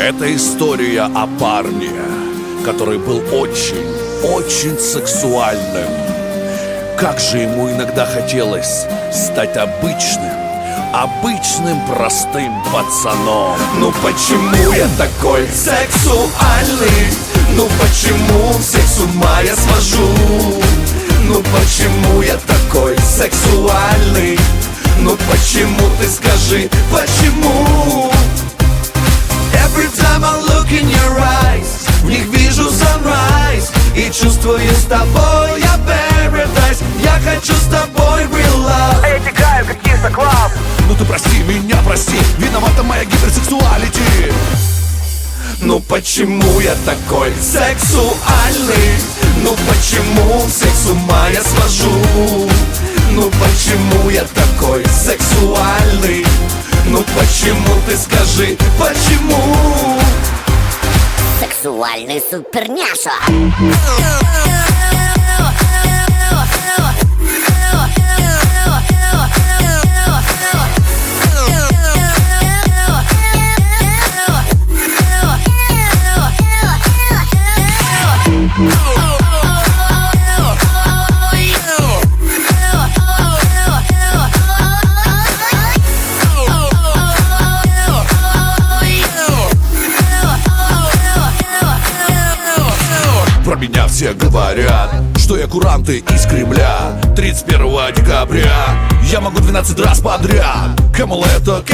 Это история о парне, который был очень сексуальным. Как же ему иногда хотелось стать обычным простым пацаном. Ну почему я такой сексуальный? Ну почему всех с ума я свожу? Ну почему я такой сексуальный? Ну почему, ты скажи, почему? Every time I look in your eyes, в них вижу sunrise, и чувствую с тобой я paradise. Я хочу с тобой real love. Я текаю, как Киса Клаб. Ну ты прости меня, прости, виновата моя гиперсексуалити. Ну почему я такой сексуальный? Ну почему всех с ума я свожу? Ну почему я такой сексуальный? Ну почему, ты скажи, почему? Сексуальный суперняша. Про меня все говорят, что я куранты из Кремля. 31 декабря я могу 12 раз подряд. Камел это